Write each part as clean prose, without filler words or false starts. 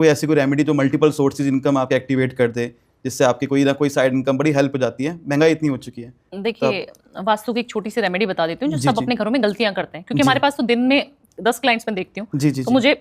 कोई ऐसी कोई रेमेडी जो मल्टीपल सोर्सेज इनकम आपके एक्टिवेट कर दे, जिससे आपकी कोई ना कोई साइड इनकम बड़ी हेल्प हो जाती है, महंगाई इतनी हो चुकी है। देखिए वास्तु की एक छोटी सी रेमेडी बता देती हूँ जो जी, सब जी। अपने घरों में गलतियां करते हैं, क्योंकि जी। हमारे पास तो दिन में 10 क्लाइंट्स में देखती हूँ, जी, जी, तो जी। मुझे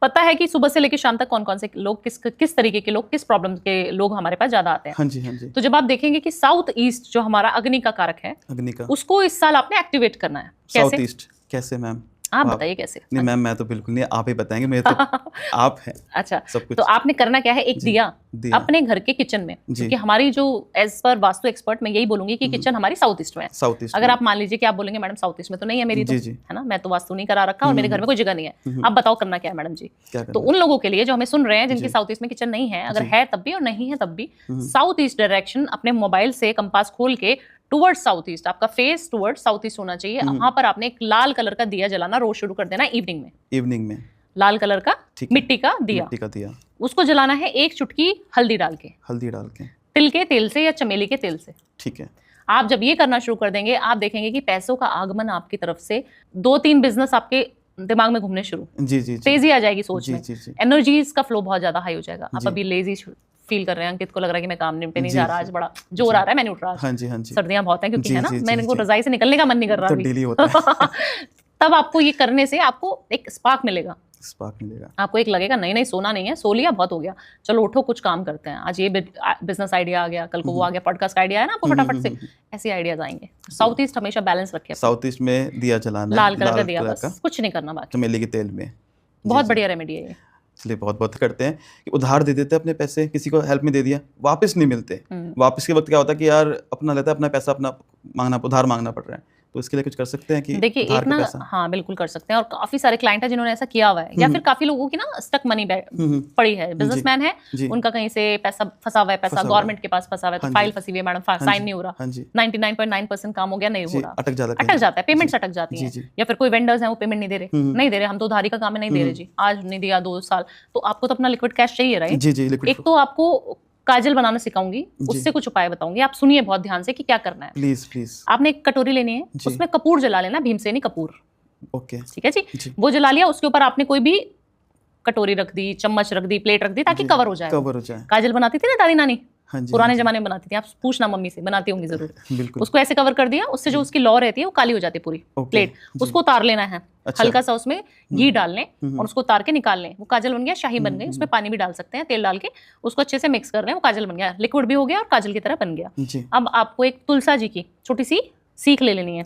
पता है कि सुबह से लेकर शाम तक कौन कौन से लोग किस तरीके के लोग, किस प्रॉब्लम के लोग हमारे पास ज्यादा आते हैं। हाँ जी, हाँ जी। तो जब आप देखेंगे कि साउथ ईस्ट जो हमारा अग्नि का कारक है, अग्नि का उसको इस साल आपने एक्टिवेट करना है। साउथ कैसे? ईस्ट कैसे मैम? आप बताइए कैसे? नहीं मैम, मैं तो बिल्कुल नहीं, आप ही बताएंगे, मेरे तो आप हैं अच्छा, सब कुछ। तो आपने करना क्या है, एक जी, दिया दिया। अपने घर के किचन में, जी। क्योंकि हमारी जो एज पर वास्तु एक्सपर्ट मैं यही बोलूंगी कि किचन हमारी साउथ ईस्ट में है। साउथ ईस्ट अगर में। आप मान लीजिए कि आप बोलेंगे मैडम साउथ ईस्ट में तो नहीं है मेरी, तो जी, जी। है ना, मैं तो वास्तु नहीं करा रखा और मेरे घर में कोई जगह नहीं है। आप बताओ करना क्या है मैडम जी? क्या तो करना उन लोगों के लिए जो हमें सुन रहे हैं, जिनके जी। साउथ ईस्ट में किचन नहीं है, अगर जी। है तब भी और नहीं है तब भी, साउथ ईस्ट डायरेक्शन अपने मोबाइल से कंपास खोल के टुवर्ड्स साउथ ईस्ट, आपका फेस टुवर्ड्स साउथ ईस्ट होना चाहिए। वहां पर आपने एक लाल कलर का दिया जलाना रोज शुरू कर देना इवनिंग में। इवनिंग में लाल कलर का ठीक है। मिट्टी का दिया, मिट्टी का दिया, उसको जलाना है 1 चुटकी हल्दी डाल के, हल्दी डाल के। तिल के तेल से या चमेली के तेल से। ठीक है। आप जब ये करना शुरू कर देंगे, आप देखेंगे कि पैसों का आगमन आपकी तरफ से, 2-3 बिजनेस आपके दिमाग में घूमने शुरू, जी, जी, जी। तेजी आ जाएगी सोच जी, में, जी, जी। एनर्जीज का फ्लो बहुत ज्यादा हाई हो जाएगा। आप जी। अभी लेजी फील कर रहे हैं, अंकित को लग रहा है कि मैं काम पे नहीं जी, जा रहा, जी। आज बड़ा जोर आ रहा है, मैं नहीं उठ रहा आज। हाँ जी, हाँ जी। सर्दियां बहुत हैं क्योंकि, जी, है ना, जी, जी, मैंने को जी। रजाई से निकलने का मन नहीं कर रहा तो अभी। डेली होता है। तब आपको ये करने से आपको एक स्पार्क मिलेगा, स्पार्क मिलेगा। आपको एक लगेगा नहीं नहीं सोना नहीं है, सो लिया बहुत हो गया, चलो उठो कुछ काम करते हैं। आज ये बिजनेस आइडिया आ गया, कल को वो आ गया, पॉडकास्ट का आइडिया है ना आपको, फटाफट से ऐसे आइडियाज आएंगे। साउथ ईस्ट हमेशा बैलेंस रखिए। साउथ ईस्ट में दिया जलाना है, लाल कलर का दिया, बस कुछ नहीं करना बाकी। चमेली के तेल में। बहुत बढ़िया रेमेडी है ये। इसलिए बहुत बहुत करते हैं कि उधार दे देते हैं अपने पैसे, किसी को हेल्प में दे दिया, वापस नहीं मिलते। वापस के वक्त क्या होता है कि यार अपना लेता है अपना पैसा, अपना मांगना, उधार मांगना पड़ रहा है। तो इसके लिए कुछ कर सकते हैं कि देखिए एक ना, हाँ बिल्कुल कर सकते हैं, और काफी सारे क्लाइंट है जिन्होंने ऐसा किया हुआ है, या फिर काफी लोगों की ना स्टक मनी पड़ी है, बिजनेसमैन है, उनका कहीं से पैसा फंसा हुआ है, पैसा गवर्नमेंट के पास फंसा हुआ है, तो फाइल फंसी हुई है मैडम, साइन नहीं हो रहा, 99.9% काम हो गया, नहीं हो रहा, अटक जाता है, पेमेंट्स अटक जाती है, या फिर कोई वेंडर्स हैं वो पेमेंट नहीं दे रहे, हम तो उधारी का काम है, नहीं दे रहे जी, आज नहीं दिया 2 साल, तो आपको तो अपना लिक्विड कैश चाहिए, राइट? एक तो आपको काजल बनाना सिखाऊंगी, उससे कुछ उपाय बताऊंगी, आप सुनिए बहुत ध्यान से कि क्या करना है। Please please. आपने एक कटोरी लेनी है, उसमें कपूर जला लेना, भीमसेनी कपूर। ओके, ठीक है जी। वो जला लिया, उसके ऊपर आपने कोई भी कटोरी रख दी, चम्मच रख दी, प्लेट रख दी, ताकि कवर हो जाए। काजल बनाती थी ना दादी नानी, पुराने जमाने में बनाती थी, आप पूछना मम्मी से, बनाती होंगी जरूर। उसको ऐसे कवर कर दिया, उससे जो उसकी लौ रहती है वो काली हो जाती है पूरी प्लेट, उसको उतार लेना है। हल्का सा उसमें घी डाल लें और उसको उतार के निकाल लें, वो काजल बन गया, शाही बन गई। उसमें पानी भी डाल सकते हैं, तेल डाल के उसको अच्छे से मिक्स कर लें, वो काजल बन गया, लिक्विड भी हो गया और काजल की तरह बन गया। अब आपको एक तुलसा जी की छोटी सी सीख ले लेनी है।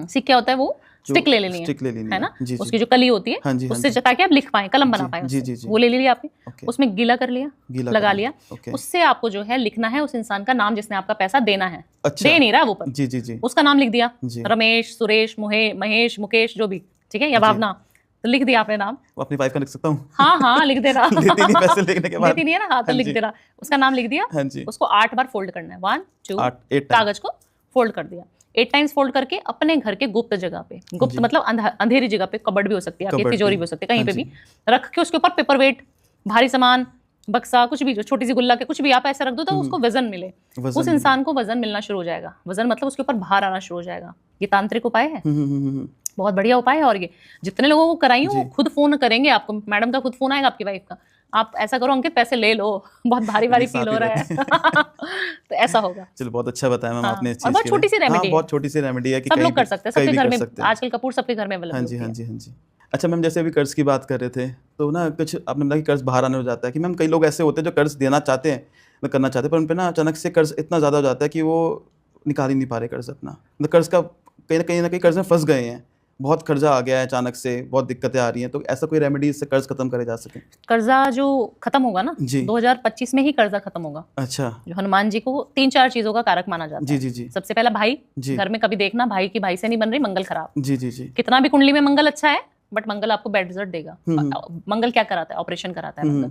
सीख क्या होता है? वो स्टिक ले लेनी है ना, उसकी जो कली होती है, उससे ताकि आप लिख पाए, कलम बना पाए, वो ले लिया आपने, उसमें गीला कर लिया, लगा लिया, उससे आपको जो है लिखना है उस इंसान का नाम जिसने आपका पैसा देना है। दे नहीं रहा वो पर, जी जी जी, उसका नाम लिख दिया, रमेश, सुरेश, महेश, मुकेश, जो भी, ठीक है, या भावना, तो लिख दिया आपने नाम। अपनी वाइफ का लिख सकता हूँ? हाँ लिख देना। देती नहीं पैसे लिखने के बाद, देती नहीं है ना, हाँ तो लिख देना, उसका नाम लिख दिया, उसको 8 बार फोल्ड करना है, 1 2 8 कागज को फोल्ड कर दिया, 8 टाइम्स फोल्ड करके अपने घर के गुप्त जगह पे, गुप्त मतलब अंधेरी जगह पे, कबर्ड भी हो सकती है आपकी, तिजोरी भी हो सकती है, कहीं पे भी रख के उसके ऊपर पेपर वेट, भारी सामान, बक्सा, कुछ भी, जो छोटी सी गुल्ला के कुछ भी आप ऐसे रख दो तो उसको वजन मिले, उस इंसान को वजन मिलना शुरू हो जाएगा। वजन मतलब उसके ऊपर भार आना शुरू हो जाएगा। ये तांत्रिक उपाय है, बहुत बढ़िया उपाय है, और ये जितने लोगों को कराई वो खुद फोन करेंगे आपको, मैडम का खुद फोन आएगा आपकी वाइफ का, आप ऐसा करो अंकित पैसे ले लो, बहुत भारी फील हो रहा है। तो ऐसा होगा। चलो बहुत अच्छा बताया मैम आपने, और बहुत छोटी सी रेमेडी है, बहुत छोटी सी रेमेडी है कि सब लोग कर सकते हैं, सबके घर में आजकल कपूर सबके घर में अवेलेबल है। हाँ जी। अच्छा मैम, जैसे अभी कर्ज की बात कर रहे थे, तो ना कुछ आपने बताया कि कर्ज बाहर आने हो जाता है, कि मैम कई लोग ऐसे होते हैं जो कर्ज देना चाहते हैं, करना चाहते हैं, पर उन पे ना अचानक से कर्ज इतना ज़्यादा हो जाता है कि वो निकाल ही नहीं पा रहे कर्ज अपना, मतलब कर्ज का कहीं ना कहीं कर्ज में फंस गए हैं, बहुत कर्जा आ गया है अचानक से, बहुत दिक्कतें आ रही हैं, तो ऐसा कोई रेमेडी इससे कर्ज खत्म करे जा सके? कर्जा जो खत्म होगा ना 2025 में ही कर्जा खत्म होगा। अच्छा, जो हनुमान जी को 3-4 चीजों का कारक माना जाता है। जी। सबसे पहला भाई, घर में कभी देखना भाई की भाई से नहीं बन रही, मंगल खराब। जी। कितना भी कुंडली में मंगल अच्छा है, बट मंगल आपको बैड रिजल्ट देगा। मंगल क्या कराता है? ऑपरेशन कराता है मंगल,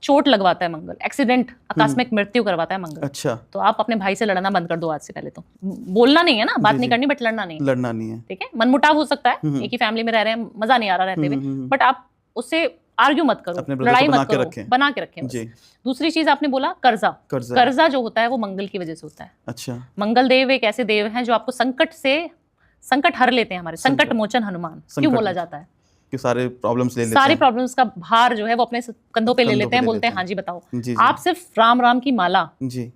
चोट लगवाता है मंगल, एक्सीडेंट, आकस्मिक मृत्यु करवाता है मंगल। अच्छा, तो आप अपने भाई से लड़ना बंद कर दो आज से पहले तो। बोलना नहीं है ना, बात नहीं करनी, बट लड़ना नहीं है, ठीक है? मनमुटाव हो सकता है, एक ही फैमिली में रह रहे हैं, मजा नहीं आ रहा रहते हुए, बट आप उससे आर्ग्यू मत करो, लड़ाई मत करो, बना के रखें। दूसरी चीज आपने बोला कर्जा जो होता है वो मंगल की वजह से होता है। अच्छा, मंगल देव एक ऐसे देव हैं जो आपको संकट हर लेते हैं, हमारे संकट मोचन हनुमान क्यों बोला जाता है? कि सारे प्रॉब्लम्स ले लेते हैं, सारी प्रॉब्लम्स का भार जो है वो अपने कंधों पे ले लेते हैं, बोलते हैं हाँ जी बताओ। आप सिर्फ राम राम की माला जी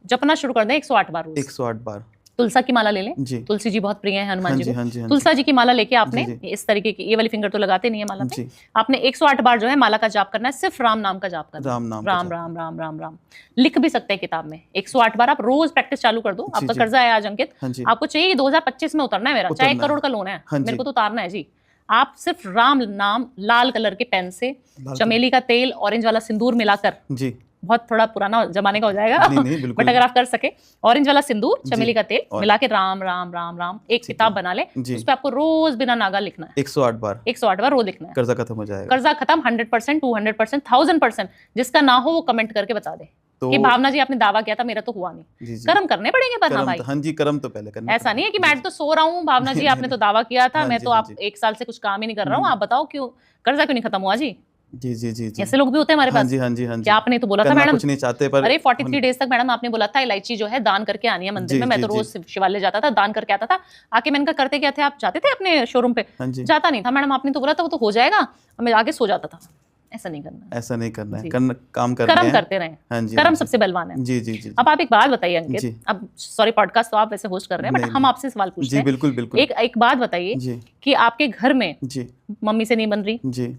जपना शुरू कर दें 108 बार रोज। 108 बार। तुलसा की माला ले लें जी। तुलसी जी बहुत प्रिय है हनुमान जी को। तुलसा जी की माला लेके आपने इस तरीके की, ये वाली फिंगर तो लगाते नहीं है माला में, आपने 108 बार जो है माला का जाप करना है, सिर्फ राम नाम का जाप करना है। राम राम राम राम राम लिख भी सकते हैं किताब में। 108 बार आप रोज प्रैक्टिस चालू कर दो। आपका कर्जा है आज अंकित, आपको चाहिए 2025 में उतरना है मेरा, चाहे 1 करोड़ का लोन है, मेरे को तो उतारना है जी। आप सिर्फ राम नाम लाल कलर के पेन से चमेली का तेल ऑरेंज वाला सिंदूर मिलाकर जी, बहुत थोड़ा पुराना जमाने का हो जाएगा बट अगर आप कर सके, ऑरेंज वाला सिंदूर चमेली का तेल मिला के राम राम राम राम एक किताब बना ले, उस पे आपको रोज बिना नागा लिखना है 108 बार। 108 बार रोज लिखना है, कर्जा खत्म हो जाएगा। कर्जा खत्म 100%, 200%, 1000%। जिसका ना हो वो कमेंट करके बता दे कि भावना जी आपने दावा किया था, मेरा तो हुआ नहीं। कर्म करने पड़ेंगे पर हाँ भाई, हाँ जी कर्म तो पहले करने। ऐसा नहीं है कि मैं तो सो रहा हूँ, भावना जी आपने तो दावा किया था, मैं तो आप 1 साल से कुछ काम ही नहीं कर रहा हूँ, आप बताओ क्यों कर्जा क्यों नहीं खत्म हुआ जी। जी जी जी जी ऐसे लोग भी होते हैं हमारे पास। हाँ जी क्या आपने तो बोला था मैडम, कुछ नहीं चाहते पर अरे 43 डेज तक मैडम आपने बोला था इलायची जो है दान करके आनी है मंदिर में। मैं तो रोज शिवालय जाता था, दान करके आता था। आके मैंने कहा करते क्या थे आप, जाते थे अपने शोरूम पे? जाता नहीं था मैडम, आपने तो बोला था वो तो हो जाएगा, मैं आगे सो जाता था। ऐसा नहीं करना है, ऐसा नहीं करना है, काम करते रहे। हाँ जी, कर्म सबसे बलवान है। जी जी जी। अब आप एक बात बताइए अंकित, अब सॉरी पॉडकास्ट तो आप वैसे होस्ट कर रहे हैं बट हम आपसे सवाल पूछते हैं। बिल्कुल बिल्कुल। एक बात बताइए कि आपके घर में मम्मी से नहीं बन रही,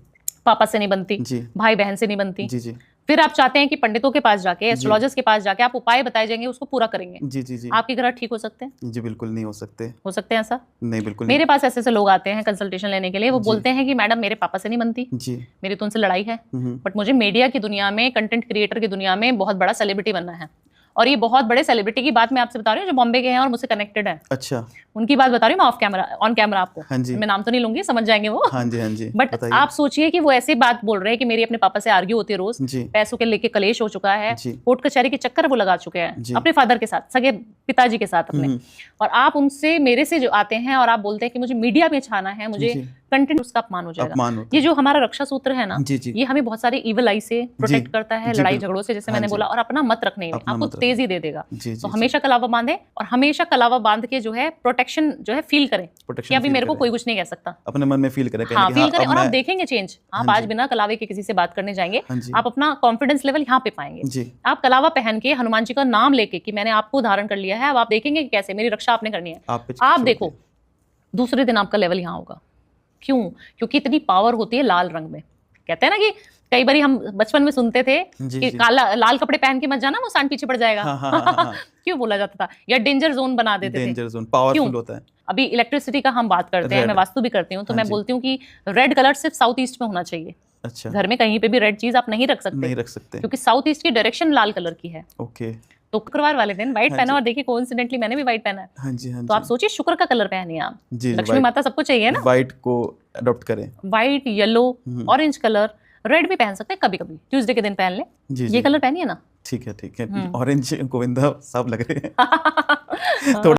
पापा से नहीं बनती, भाई बहन से नहीं बनती, जी जी, फिर आप चाहते हैं कि पंडितों के पास जाके, एस्ट्रोलॉजर्स के पास जाके आप उपाय बताए जाएंगे, उसको पूरा करेंगे। जी जी जी। आपके ग्रह ठीक हो सकते हैं? जी बिल्कुल नहीं हो सकते। हो सकते हैं ऐसा? नहीं बिल्कुल। मेरे पास ऐसे लोग आते हैं कंसल्टेशन लेने के लिए, वो बोलते हैं कि मैडम मेरे पापा से नहीं बनती जी, मेरी तो उनसे लड़ाई है, बट मुझे मीडिया की दुनिया में, कंटेंट क्रिएटर की दुनिया में बहुत बड़ा सेलिब्रिटी बनना है। और ये बहुत बड़े सेलिब्रिटी की बात मैं आपसे बता रही हूँ जो बॉम्बे के हैं और मुझसे कनेक्टेड है। अच्छा, उनकी बात बता रही हूँ मैं ऑन कैमरा आपको। हाँ जी। मैं नाम तो नहीं लूंगी, समझ जाएंगे वो। हाँ जी हाँ जी। बट आप सोचिए कि वो ऐसी बात बोल रहे हैं कि मेरी अपने पापा से आर्ग्यू होती है रोज, पैसों के लेके कलेश हो चुका है, कोर्ट कचहरी के चक्कर वो लगा चुके हैं अपने फादर के साथ, सगे पिताजी के साथ अपने, और आप उनसे मेरे से जो आते हैं और आप बोलते हैं कि मुझे मीडिया में छाना है, मुझे कंटेंट, उसका अपमान हो जाएगा। ये जो हमारा रक्षा सूत्र है ना, ये हमें बहुत सारे इविल आई से प्रोटेक्ट करता है, लड़ाई झगड़ों से, जैसे मैंने बोला, और अपना मत रखने में आपको तेजी दे देगा। तो हमेशा कलावा बांधे और हमेशा कलावा बांध के जो है प्रोटेक्शन जो है फील करें कि अभी मेरे को कोई कुछ नहीं कह सकता, अपने मन में फील करें। हाँ फील करें, और आप देखेंगे चेंज। आप आज बिना कलावे के किसी से बात करने जाएंगे, आप अपना कॉन्फिडेंस लेवल यहाँ पे पाएंगे। आप कलावा पहन के हनुमान जी का नाम लेके कि मैंने आपको धारण कर लिया है, अब आप देखेंगे कैसे मेरी रक्षा आपने करनी है। आप देखो दूसरे दिन आपका लेवल यहाँ होगा। क्यों? क्योंकि इतनी पावर होती है लाल रंग में। कहते हैं ना कि कई बार हम बचपन में सुनते थे कि लाल कपड़े पहन के मत जाना, वो सांड पीछे पड़ जाएगा। हाँ। क्यों बोला जाता था? या डेंजर जोन बना देते थे। डेंजर जोन पावरफुल होता है। अभी इलेक्ट्रिसिटी का हम बात करते हैं, मैं वास्तु भी करती हूँ, तो मैं बोलती हूँ कि रेड कलर सिर्फ साउथ ईस्ट में होना चाहिए। अच्छा। घर में कहीं पे भी रेड चीज आप नहीं रख सकते, क्योंकि साउथ ईस्ट की डायरेक्शन लाल कलर की है। ओके। तो शुक्रवार वाले दिन व्हाइट पहना, और देखिए कोइंसिडेंटली मैंने भी व्हाइट पहना है। हाँ जी, हाँ जी। तो आप सोचिए शुक्र का कलर पहनिए आप। लक्ष्मी माता सबको चाहिए ना, व्हाइट को अडॉप्ट करें। White, yellow, orange colour, red भी पहन सकते हैं, कभी कभी ट्यूसडे के दिन पहन ले। ये कलर पहनिए ना। ठीक है ऑरेंज गोविंदा साफ लग रहे हैं।